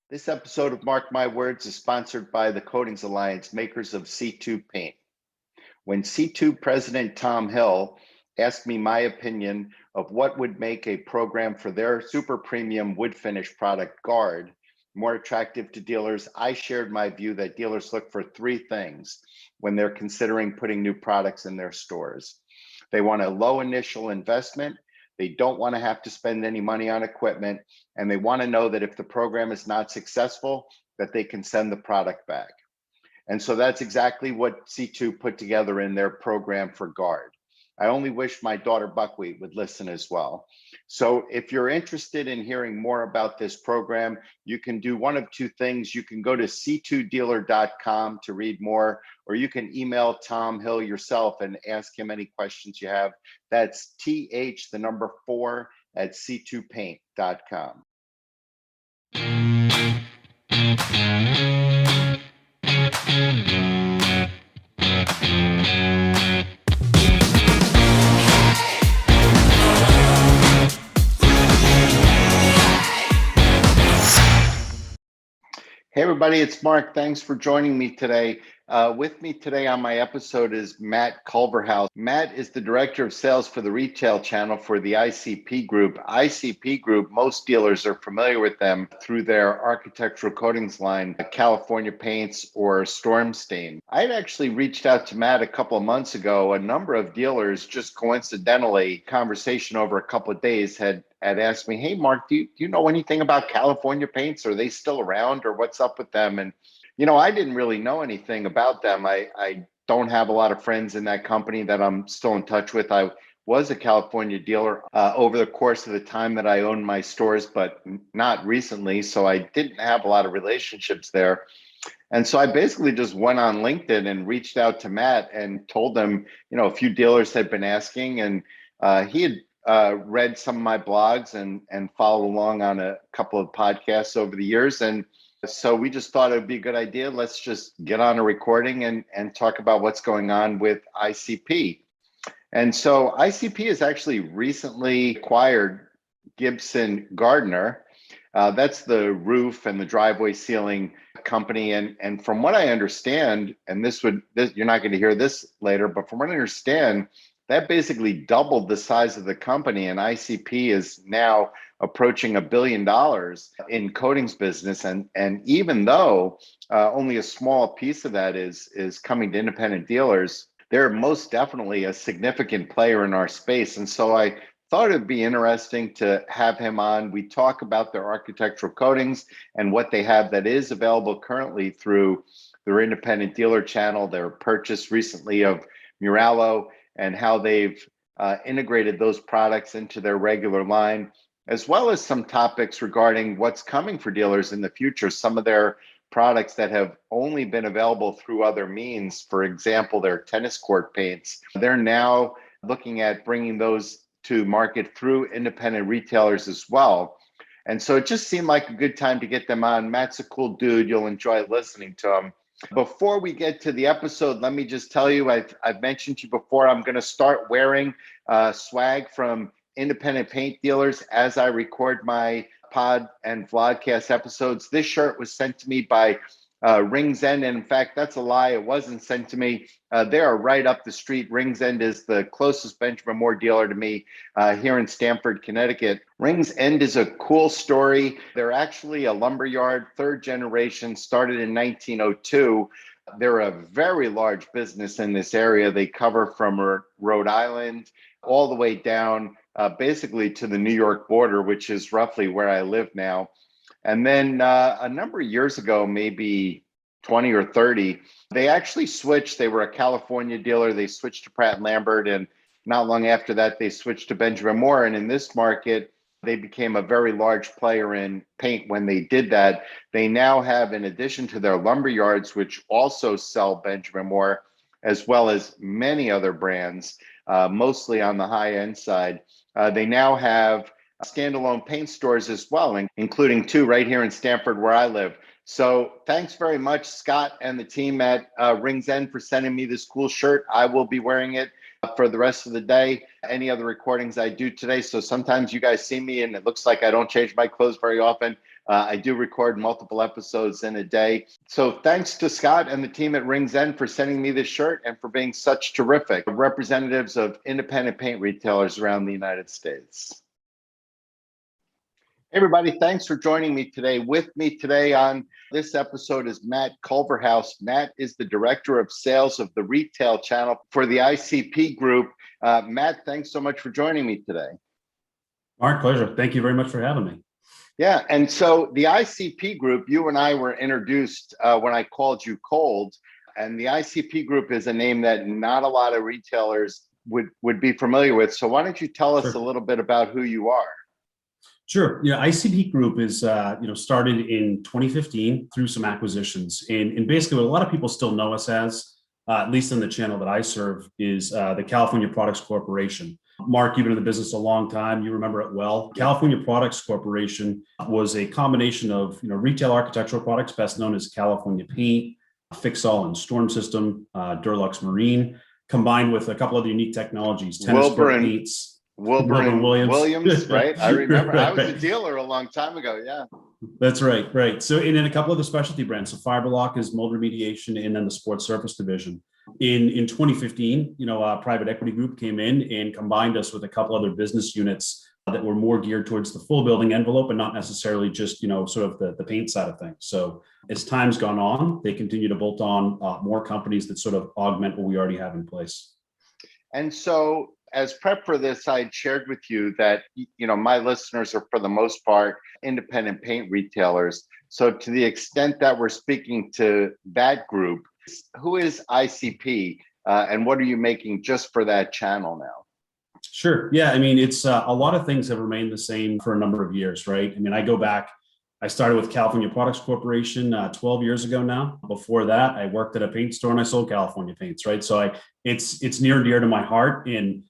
This episode of Mark My Words is sponsored by the Coatings Alliance, makers of C2 paint. When C2 President Tom Hill asked me my opinion of what would make a program for their super premium wood finish product, Guard, more attractive to dealers, I shared my view that dealers look for three things when they're considering putting new products in their stores. They want a low initial investment. They don't want to have to spend any money on equipment, and they want to know that if the program is not successful, that they can send the product back. And so that's exactly what C2 put together in their program for Guard. I only wish my daughter Buckwheat would listen as well. So if you're interested in hearing more about this program, you can do one of two things. You can go to c2dealer.com to read more, or you can email Tom Hill yourself and ask him any questions you have. That's th4 at c2paint.com. Hey, everybody, it's Mark. Thanks for joining me today. With me today on my episode is Matt Culverhouse. Matt is the Director of Sales for the retail channel for the ICP Group. ICP Group, most dealers are familiar with them through their architectural coatings line, California Paints or Storm Stain. I had actually reached out to Matt a couple of months ago. A number of dealers, just coincidentally, conversation over a couple of days had asked me, hey, Mark, do you know anything about California Paints? Are they still around or what's up with them? And I didn't really know anything about them. I don't have a lot of friends in that company that I'm still in touch with. I was a California dealer over the course of the time that I owned my stores, but not recently. So I didn't have a lot of relationships there. And so I basically just went on LinkedIn and reached out to Matt and told him, a few dealers had been asking, and he had read some of my blogs and followed along on a couple of podcasts over the years. And so we just thought it would be a good idea. Let's just get on a recording and talk about what's going on with ICP. And so ICP has actually recently acquired Gibson Gardner. That's the roof and the driveway ceiling company. And from what I understand, and you're not going to hear this later, but from what I understand, that basically doubled the size of the company, and ICP is now approaching $1 billion in coatings business. And even though only a small piece of that is coming to independent dealers, they're most definitely a significant player in our space. And so I thought it'd be interesting to have him on. We talk about their architectural coatings and what they have that is available currently through their independent dealer channel, their purchase recently of Muralo, and how they've integrated those products into their regular line, as well as some topics regarding what's coming for dealers in the future. Some of their products that have only been available through other means, for example, their tennis court paints, they're now looking at bringing those to market through independent retailers as well. And so it just seemed like a good time to get them on. Matt's a cool dude. You'll enjoy listening to him. Before we get to the episode, let me just tell you, I've mentioned to you before, I'm going to start wearing swag from independent paint dealers as I record my pod and vlogcast episodes. This shirt was sent to me by Rings End, and in fact, that's a lie. It wasn't sent to me. They are right up the street. Rings End is the closest Benjamin Moore dealer to me here in Stamford, Connecticut. Rings End is a cool story. They're actually a lumber yard, third generation, started in 1902. They're a very large business in this area. They cover from Rhode Island all the way down basically to the New York border, which is roughly where I live now. And then a number of years ago, maybe 20 or 30, they actually switched. They were a California dealer. They switched to Pratt & Lambert, and not long after that, they switched to Benjamin Moore. And in this market, they became a very large player in paint when they did that. They now have, in addition to their lumber yards, which also sell Benjamin Moore, as well as many other brands, mostly on the high-end side, they now have standalone paint stores as well, including two right here in Stamford where I live. So thanks very much, Scott and the team at Rings End, for sending me this cool shirt. I will be wearing it for the rest of the day, any other recordings I do today. So sometimes you guys see me and it looks like I don't change my clothes very often. I do record multiple episodes in a day. So thanks to Scott and the team at Rings End for sending me this shirt and for being such terrific representatives of independent paint retailers around the United States. Hey everybody, thanks for joining me today. With me today on this episode is Matt Culverhouse. Matt is the Director of Sales of the Retail Channel for the ICP Group. Matt, thanks so much for joining me today. Mark, pleasure. Thank you very much for having me. Yeah, and so the ICP Group, you and I were introduced when I called you cold, and the ICP Group is a name that not a lot of retailers would be familiar with. So why don't you tell us a little bit about who you are? Sure. ICP Group is started in 2015 through some acquisitions, and basically what a lot of people still know us as, at least in the channel that I serve, is the California Products Corporation. Mark, you've been in the business a long time. You remember it well. California Products Corporation was a combination of retail architectural products, best known as California Paint, Fix-All and Storm System, Durlux Marine, combined with a couple of unique technologies, tennis court paints. Wilbur and Williams, right? I remember. Right. I was a dealer a long time ago. Yeah. That's right. Right. So, and then a couple of the specialty brands. So Fiberlock is mold remediation, and then the sports surface division. In 2015, private equity group came in and combined us with a couple other business units that were more geared towards the full building envelope and not necessarily just, sort of the paint side of things. So as time's gone on, they continue to bolt on more companies that sort of augment what we already have in place. And so as prep for this, I shared with you that, my listeners are for the most part independent paint retailers. So to the extent that we're speaking to that group, who is ICP and what are you making just for that channel now? Sure. Yeah. I mean, it's a lot of things have remained the same for a number of years, right? I mean, I started with California Products Corporation 12 years ago now. Before that, I worked at a paint store and I sold California paints, right? So it's near and dear to my heart. And,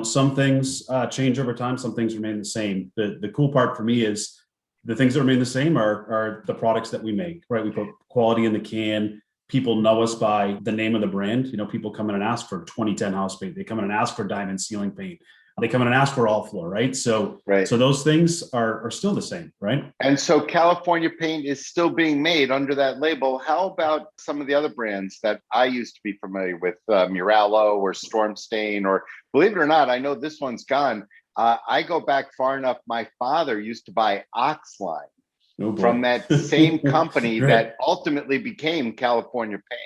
some things change over time, some things remain the same. The cool part for me is the things that remain the same are the products that we make, right? We put quality in the can. People know us by the name of the brand. People come in and ask for 2010 house paint. They come in and ask for diamond ceiling paint. They come in and ask for all floor, right? So those things are still the same, right? And so California Paint is still being made under that label. How about some of the other brands that I used to be familiar with, Muralo or Storm Stain, or believe it or not, I know this one's gone. I go back far enough. My father used to buy Oxline from that same company right. that ultimately became California Paint.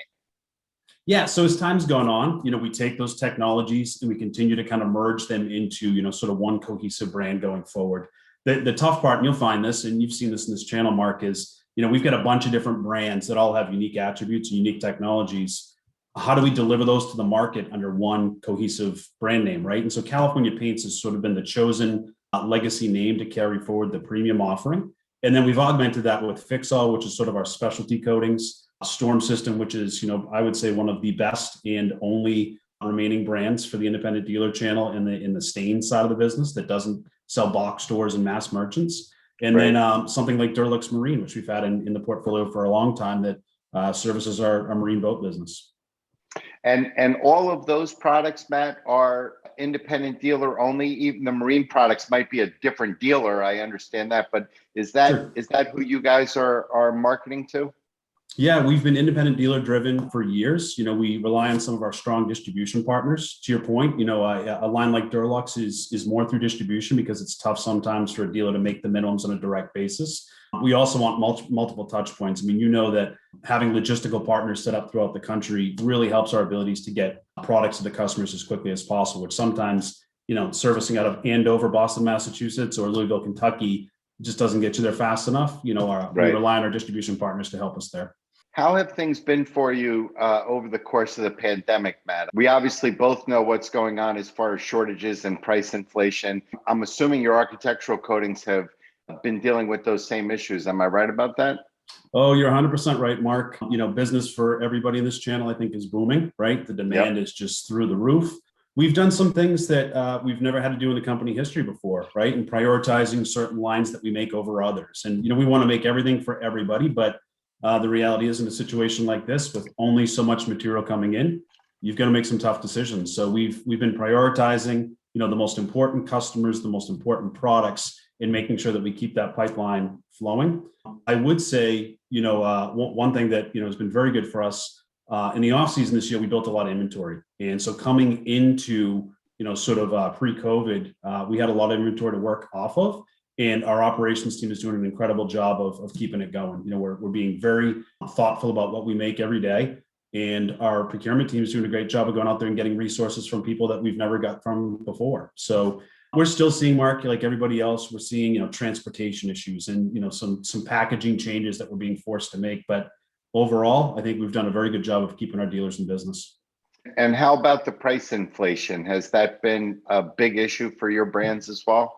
Yeah. So as time's gone on, we take those technologies and we continue to kind of merge them into, sort of one cohesive brand going forward. The tough part, and you'll find this, and you've seen this in this channel, Mark, is, we've got a bunch of different brands that all have unique attributes and unique technologies. How do we deliver those to the market under one cohesive brand name, right? And so California Paints has sort of been the chosen legacy name to carry forward the premium offering. And then we've augmented that with Fix-All, which is sort of our specialty coatings, Storm System, which is, I would say one of the best and only remaining brands for the independent dealer channel in the stain side of the business that doesn't sell box stores and mass merchants. And right. then something like Durlux Marine, which we've had in the portfolio for a long time, that services our marine boat business. And all of those products, Matt, are independent dealer only. Even the marine products might be a different dealer. I understand that, but is that who you guys are marketing to? Yeah, we've been independent dealer driven for years. We rely on some of our strong distribution partners. To your point, a line like Durlux is more through distribution because it's tough sometimes for a dealer to make the minimums on a direct basis. We also want multiple touch points. I mean, that having logistical partners set up throughout the country really helps our abilities to get products to the customers as quickly as possible, which sometimes, servicing out of Andover, Boston, Massachusetts, or Louisville, Kentucky, just doesn't get you there fast enough. We rely on our distribution partners to help us there. How have things been for you over the course of the pandemic, Matt? We obviously both know what's going on as far as shortages and price inflation. I'm assuming your architectural coatings have been dealing with those same issues. Am I right about that? Oh, you're 100% right, Mark. Business for everybody in this channel, I think, is booming, right? The demand is just through the roof. We've done some things that we've never had to do in the company history before, right? And prioritizing certain lines that we make over others. And, we want to make everything for everybody, but the reality is in a situation like this, with only so much material coming in, you've got to make some tough decisions. So we've been prioritizing, the most important customers, the most important products, in making sure that we keep that pipeline flowing. I would say, one thing that, has been very good for us in the off season this year, we built a lot of inventory. And so coming into, pre-COVID, we had a lot of inventory to work off of. And our operations team is doing an incredible job of keeping it going. We're being very thoughtful about what we make every day. And our procurement team is doing a great job of going out there and getting resources from people that we've never got from before. So we're still seeing, Mark, like everybody else, we're seeing, transportation issues and, some packaging changes that we're being forced to make. But overall, I think we've done a very good job of keeping our dealers in business. And how about the price inflation? Has that been a big issue for your brands as well?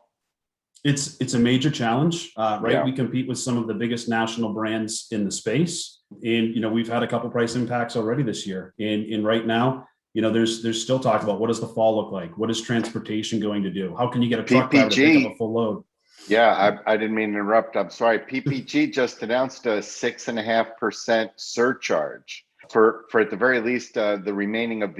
It's a major challenge, right? Yeah. We compete with some of the biggest national brands in the space. And, we've had a couple price impacts already this year. And right now, there's still talk about what does the fall look like? What is transportation going to do? How can you get a truck driver to pick up a full load? Yeah, I didn't mean to interrupt. I'm sorry. PPG just announced a 6.5% surcharge for at the very least the remainder of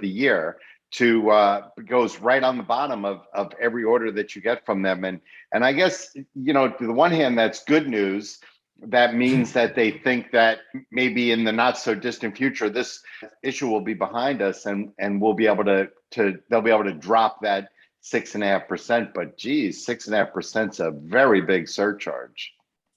the year, to goes right on the bottom of every order that you get from them. And I guess, to the one hand, that's good news. That means that they think that maybe in the not so distant future, this issue will be behind us and we'll be able they'll be able to drop that 6.5%. But geez, 6.5% is a very big surcharge.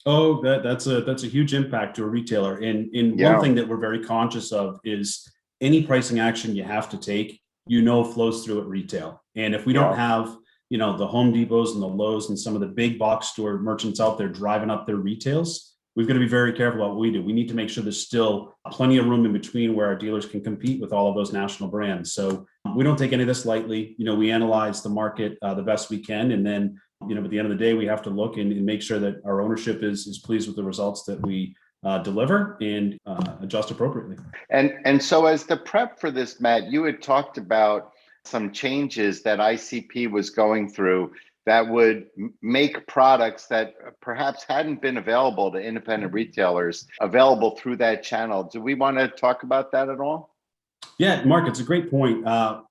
Oh, that's a huge impact to a retailer. And one thing that we're very conscious of is any pricing action you have to take, flows through at retail. And if we don't have, the Home Depots and the Lowe's and some of the big box store merchants out there driving up their retails, we've got to be very careful about what we do. We need to make sure there's still plenty of room in between where our dealers can compete with all of those national brands. So we don't take any of this lightly. We analyze the market the best we can. And then, at the end of the day, we have to look and make sure that our ownership is pleased with the results that we deliver and adjust appropriately. And so as the prep for this, Matt, you had talked about some changes that ICP was going through that would make products that perhaps hadn't been available to independent retailers available through that channel. Do we want to talk about that at all? Yeah, Mark, it's a great point.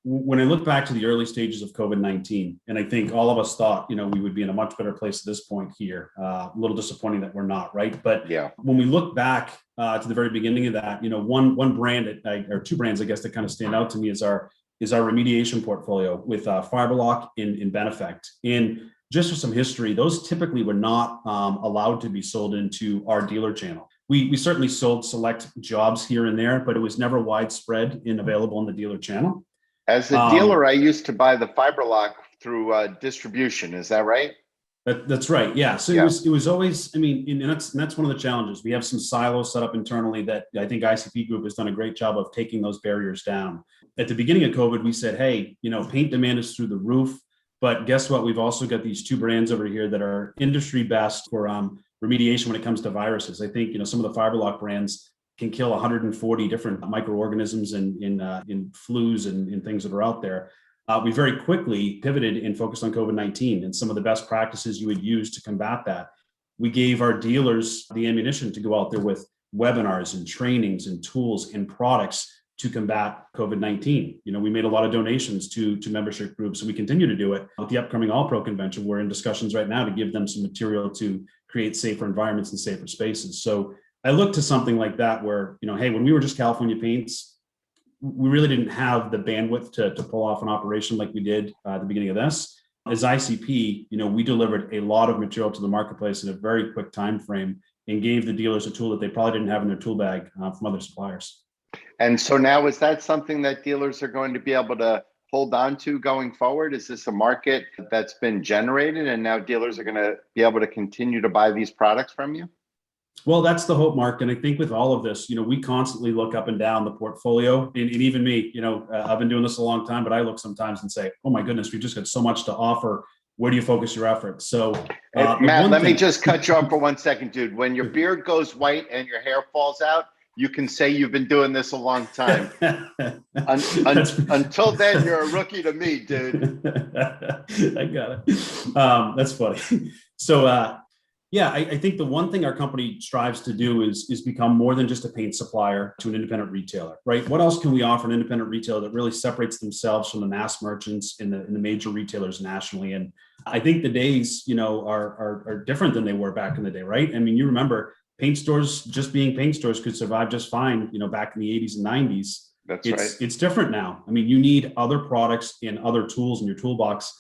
When I look back to the early stages of COVID-19, and I think all of us thought, we would be in a much better place at this point here. A little disappointing that we're not, right? But when we look back to the very beginning of that, one brand or two brands, I guess, that kind of stand out to me is our remediation portfolio with Fiberlock and Benefect. And just for some history, those typically were not allowed to be sold into our dealer channel. We certainly sold select jobs here and there, but it was never widespread and available in the dealer channel. As a dealer, I used to buy the Fiberlock through distribution. Is that right? That's right. Yeah. So it was always, and that's one of the challenges. We have some silos set up internally that I think ICP Group has done a great job of taking those barriers down. At the beginning of COVID, we said, hey, paint demand is through the roof, but guess what? We've also got these two brands over here that are industry best for remediation when it comes to viruses. I think, some of the Fiberlock brands can kill 140 different microorganisms in flus and things that are out there. We very quickly pivoted and focused on COVID-19 and some of the best practices you would use to combat that. We gave our dealers the ammunition to go out there with webinars and trainings and tools and products to combat COVID-19. We made a lot of donations to membership groups, and we continue to do it. With the upcoming All Pro convention, we're in discussions right now to give them some material to create safer environments and safer spaces. So I look to something like that where, hey, when we were just California Paints, we really didn't have the bandwidth to pull off an operation like we did at the beginning of this. As ICP, we delivered a lot of material to the marketplace in a very quick time frame and gave the dealers a tool that they probably didn't have in their tool bag from other suppliers. And so now, is that something that dealers are going to be able to hold on to going forward? Is this a market that's been generated and now dealers are going to be able to continue to buy these products from you? Well, that's the hope, Mark. And I think with all of this, we constantly look up and down the portfolio. And even me, I've been doing this a long time, but I look sometimes and say, oh my goodness, we've just got so much to offer. Where do you focus your efforts? So Matt, let me just cut you off for 1 second, dude. When your beard goes white and your hair falls out, you can say you've been doing this a long time. Until then, you're a rookie to me, dude. I got it. That's funny. So Yeah, I think the one thing our company strives to do is become more than just a paint supplier to an independent retailer, right? What else can we offer an independent retailer that really separates themselves from the mass merchants in the major retailers nationally? And I think the days, are different than they were back in the day, right? I mean, you remember paint stores just being paint stores could survive just fine, back in the 80s and 90s. That's right. It's different now. I mean, you need other products and other tools in your toolbox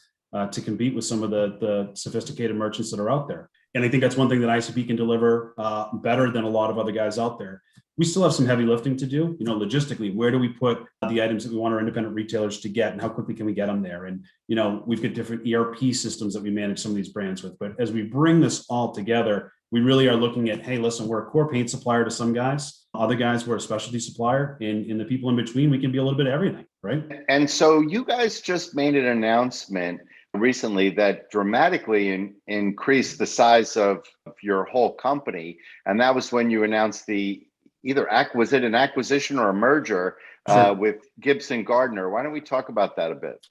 to compete with some of the sophisticated merchants that are out there. And I think that's one thing that ICP can deliver better than a lot of other guys out there. We still have some heavy lifting to do, logistically. Where do we put the items that we want our independent retailers to get, and how quickly can we get them there? And, we've got different ERP systems that we manage some of these brands with. But as we bring this all together, we really are looking at, hey, listen, we're a core paint supplier to some guys. Other guys, we're a specialty supplier. And in the people in between, we can be a little bit of everything, right? And so you guys just made an announcement recently that dramatically increased the size of your whole company. And that was when you announced was it an acquisition or a merger with Gibson Gardner? Why don't we talk about that a bit?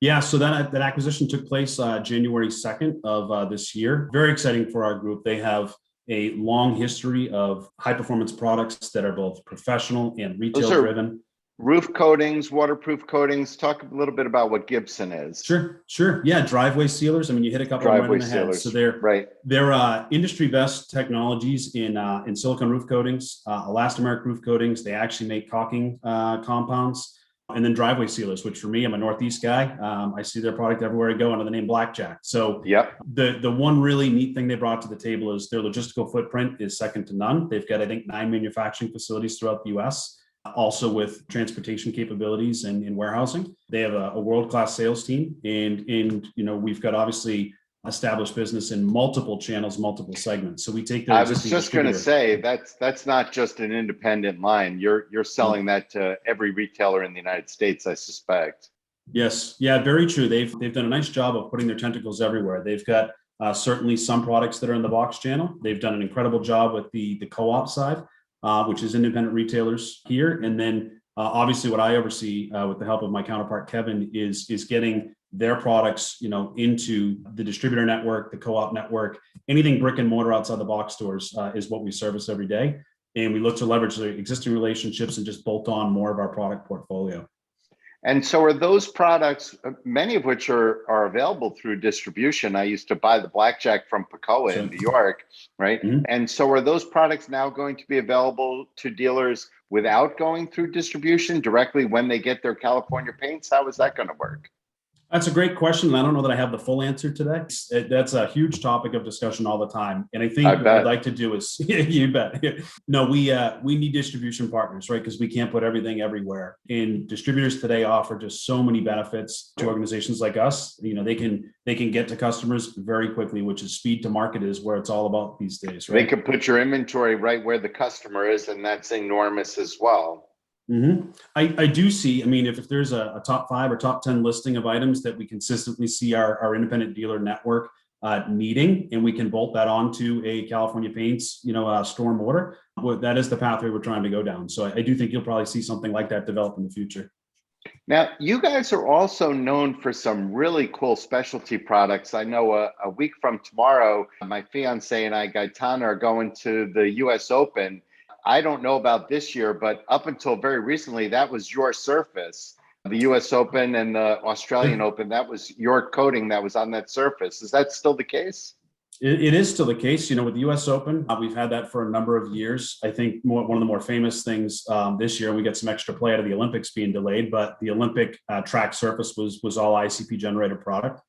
Yeah, so that acquisition took place January 2nd of this year. Very exciting for our group. They have a long history of high performance products that are both professional and retail driven. Roof coatings, waterproof coatings. Talk a little bit about what Gibson is. Sure. Yeah, driveway sealers. I mean, you hit a couple right in the head. So they're industry best technologies in silicone roof coatings, elastomeric roof coatings. They actually make caulking compounds, and then driveway sealers, which for me, I'm a Northeast guy. I see their product everywhere I go under the name Blackjack. So the one really neat thing they brought to the table is their logistical footprint is second to none. They've got, I think, 9 manufacturing facilities throughout the U.S., also with transportation capabilities and in warehousing. They have a world-class sales team, and we've got obviously established business in multiple channels, multiple segments. So we take their. I was just going to say that's not just an independent line. You're selling that to every retailer in the United States, I suspect. Yes, yeah, very true. They've done a nice job of putting their tentacles everywhere. They've got certainly some products that are in the box channel. They've done an incredible job with the co-op side, which is independent retailers here. And then obviously what I oversee with the help of my counterpart, Kevin, is getting their products, into the distributor network, the co-op network, anything brick and mortar outside the box stores is what we service every day. And we look to leverage the existing relationships and just bolt on more of our product portfolio. And so are those products, many of which are available through distribution? I used to buy the Blackjack from Pacoa in New York, right? Mm-hmm. And so are those products now going to be available to dealers without going through distribution directly when they get their California paints? How is that going to work? That's a great question. And I don't know that I have the full answer today. That's a huge topic of discussion all the time. And I think what we'd like to do is, you bet. No, we need distribution partners, right? Because we can't put everything everywhere. And distributors today offer just so many benefits to organizations like us. They can get to customers very quickly, which is speed to market is where it's all about these days, right? They can put your inventory right where the customer is, and that's enormous as well. Mm-hmm. I do see, if there's a top 5 or top 10 listing of items that we consistently see our independent dealer network needing, and we can bolt that onto a California Paints, storm order, that is the pathway we're trying to go down. So I do think you'll probably see something like that develop in the future. Now, you guys are also known for some really cool specialty products. I know a week from tomorrow, my fiance and I, Gaetana, are going to the US Open. I don't know about this year, but up until very recently, that was your surface. The US Open and the Australian Open, that was your coating that was on that surface. Is that still the case? It is still the case. With the US Open, we've had that for a number of years. I think one of the more famous things this year, we got some extra play out of the Olympics being delayed, but the Olympic track surface was all ICP generated product.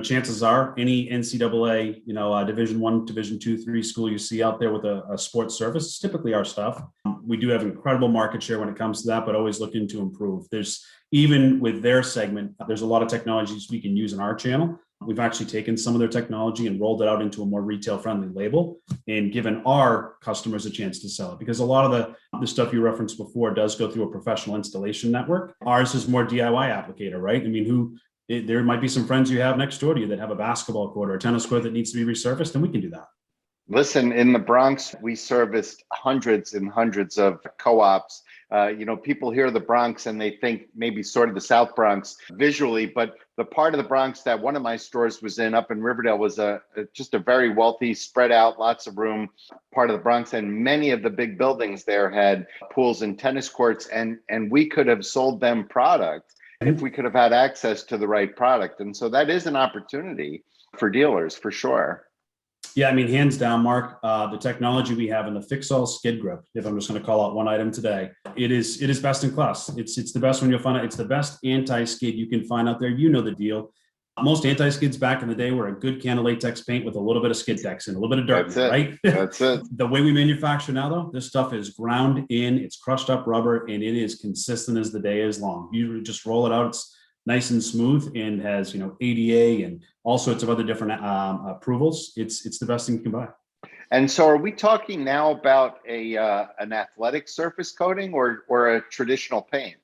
Chances are any NCAA, Division I, Division II, 3 school you see out there with a sports surface is typically our stuff. We do have incredible market share when it comes to that, but always looking to improve. Even with their segment, there's a lot of technologies we can use in our channel. We've actually taken some of their technology and rolled it out into a more retail-friendly label and given our customers a chance to sell it. Because a lot of the stuff you referenced before does go through a professional installation network. Ours is more DIY applicator, right? There might be some friends you have next door to you that have a basketball court or a tennis court that needs to be resurfaced, and we can do that. Listen, in the Bronx, we serviced hundreds and hundreds of co-ops. People hear the Bronx and they think maybe sort of the South Bronx visually, but the part of the Bronx that one of my stores was in up in Riverdale was just a very wealthy, spread out, lots of room part of the Bronx. And many of the big buildings there had pools and tennis courts, and we could have sold them product if we could have had access to the right product. And so that is an opportunity for dealers for sure. Yeah, I mean, hands down, Mark, the technology we have in the fix-all skid grip, if I'm just going to call out one item today, it is best in class. It's the best one you'll find out. It's the best anti-skid you can find out there. You know the deal. Most anti-skids back in the day were a good can of latex paint with a little bit of skid tex and a little bit of dirt, right? That's it. The way we manufacture now, though, this stuff is ground in, it's crushed up rubber, and it is consistent as the day is long. You just roll it out. It's nice and smooth and has, ADA and all sorts of other different approvals. It's the best thing you can buy. And so, are we talking now about an athletic surface coating or a traditional paint?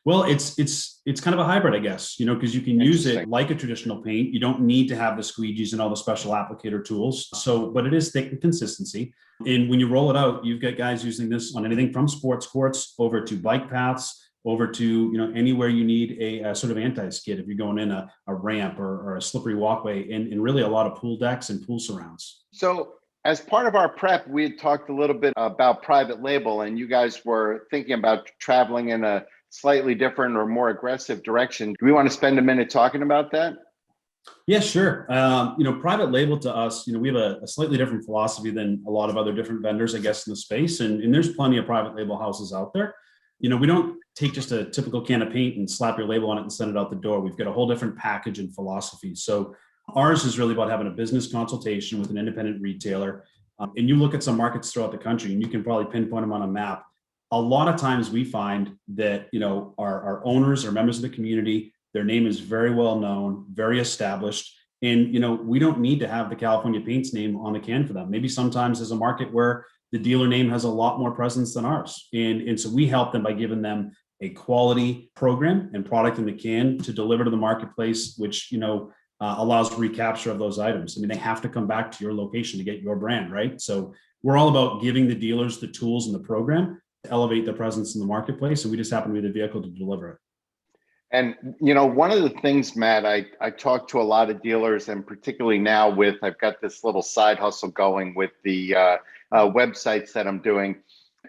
Well, it's kind of a hybrid, I guess, because you can use it like a traditional paint. You don't need to have the squeegees and all the special applicator tools. So, but it is thick and consistency. And when you roll it out, you've got guys using this on anything from sports courts over to bike paths, over to anywhere you need a sort of anti-skid if you're going in a ramp or a slippery walkway, and really a lot of pool decks and pool surrounds. So as part of our prep, we had talked a little bit about private label, and you guys were thinking about traveling in a slightly different or more aggressive direction. Do we want to spend a minute talking about that? Yeah, sure. Private label to us, we have a slightly different philosophy than a lot of other different vendors, I guess, in the space. And there's plenty of private label houses out there. We don't take just a typical can of paint and slap your label on it and send it out the door. We've got a whole different package and philosophy. So ours is really about having a business consultation with an independent retailer. And you look at some markets throughout the country and you can probably pinpoint them on a map. A lot of times we find that, our owners or members of the community, their name is very well known, very established. And, we don't need to have the California Paints name on the can for them. Maybe sometimes there's a market where the dealer name has a lot more presence than ours. And so we help them by giving them a quality program and product in the can to deliver to the marketplace, which, allows recapture of those items. I mean, they have to come back to your location to get your brand, right? So we're all about giving the dealers the tools and the program to elevate their presence in the marketplace. And we just happen to be the vehicle to deliver it. And, one of the things, Matt, I talk to a lot of dealers, and particularly now I've got this little side hustle going with the websites that I'm doing.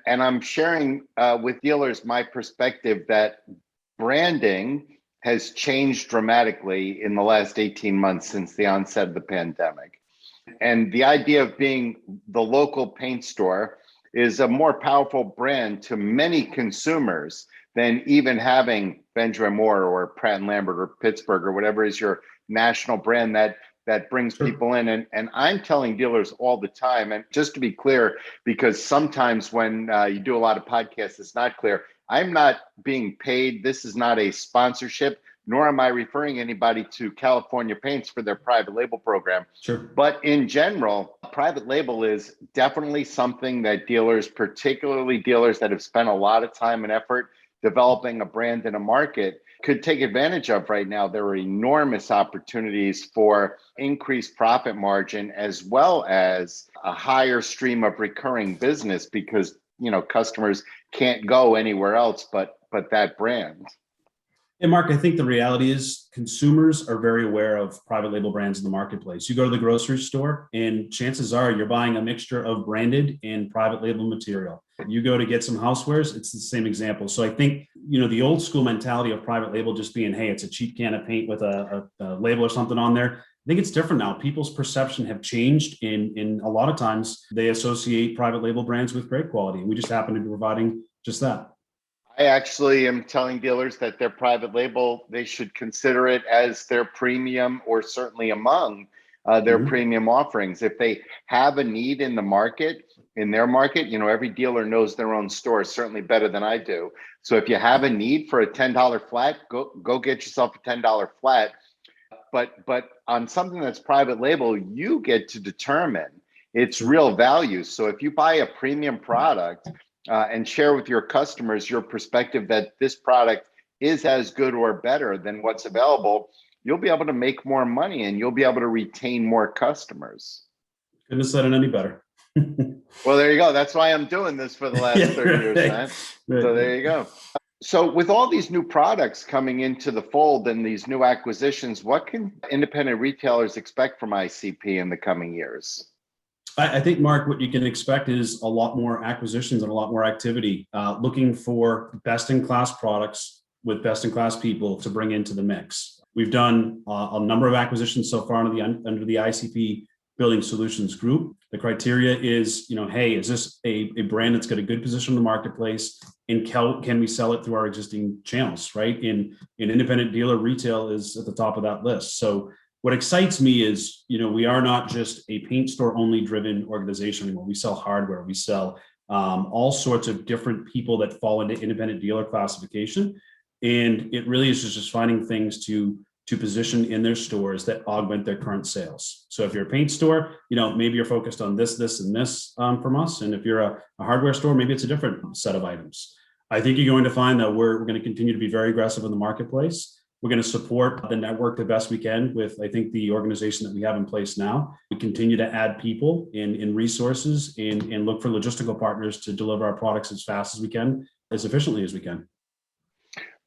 And I'm sharing with dealers my perspective that branding has changed dramatically in the last 18 months since the onset of the pandemic. And the idea of being the local paint store is a more powerful brand to many consumers than even having Benjamin Moore or Pratt & Lambert or Pittsburgh or whatever is your national brand that brings people in. And I'm telling dealers all the time, and just to be clear, because sometimes when you do a lot of podcasts, it's not clear. I'm not being paid. This is not a sponsorship, nor am I referring anybody to California Paints for their private label program. Sure. But in general, private label is definitely something that dealers, particularly dealers that have spent a lot of time and effort developing a brand in a market, could take advantage of right now. There are enormous opportunities for increased profit margin as well as a higher stream of recurring business because, customers can't go anywhere else but that brand. And Mark, I think the reality is consumers are very aware of private label brands in the marketplace. You go to the grocery store and chances are you're buying a mixture of branded and private label material. You go to get some housewares, it's the same example. So I think, the old school mentality of private label just being, hey, it's a cheap can of paint with a label or something on there. I think it's different now. People's perception have changed, and a lot of times they associate private label brands with great quality. And we just happen to be providing just that. I actually am telling dealers that their private label, they should consider it as their premium or certainly among their premium offerings. If they have a need in the market, in their market, every dealer knows their own store certainly better than I do. So if you have a need for a $10 flat, go get yourself a $10 flat. But on something that's private label, you get to determine its real value. So if you buy a premium product and share with your customers your perspective that this product is as good or better than what's available, you'll be able to make more money and you'll be able to retain more customers. Couldn't have said it any better. Well, there you go. That's why I'm doing this for the last 30 years, man. Right. So there you go. So with all these new products coming into the fold and these new acquisitions, what can independent retailers expect from ICP in the coming years? I think, Mark, what you can expect is a lot more acquisitions and a lot more activity, looking for best-in-class products with best-in-class people to bring into the mix. We've done a number of acquisitions so far under the ICP Building Solutions Group. The criteria is, hey, is this a brand that's got a good position in the marketplace, and can we sell it through our existing channels, right? In independent dealer, retail is at the top of that list. So what excites me is, we are not just a paint store only driven organization anymore. We sell hardware, we sell all sorts of different people that fall into independent dealer classification. And it really is just finding things to position in their stores that augment their current sales. So if you're a paint store, maybe you're focused on this, and this from us. And if you're a hardware store, maybe it's a different set of items. I think you're going to find that we're going to continue to be very aggressive in the marketplace. We're going to support the network the best we can with, I think, the organization that we have in place now. We continue to add people in resources and look for logistical partners to deliver our products as fast as we can, as efficiently as we can.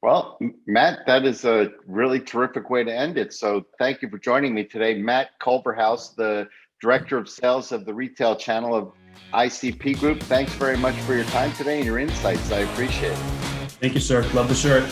Well, Matt, that is a really terrific way to end it. So thank you for joining me today. Matt Culverhouse, the Director of Sales of the retail channel of ICP Group. Thanks very much for your time today and your insights. I appreciate it. Thank you, sir. Love the shirt.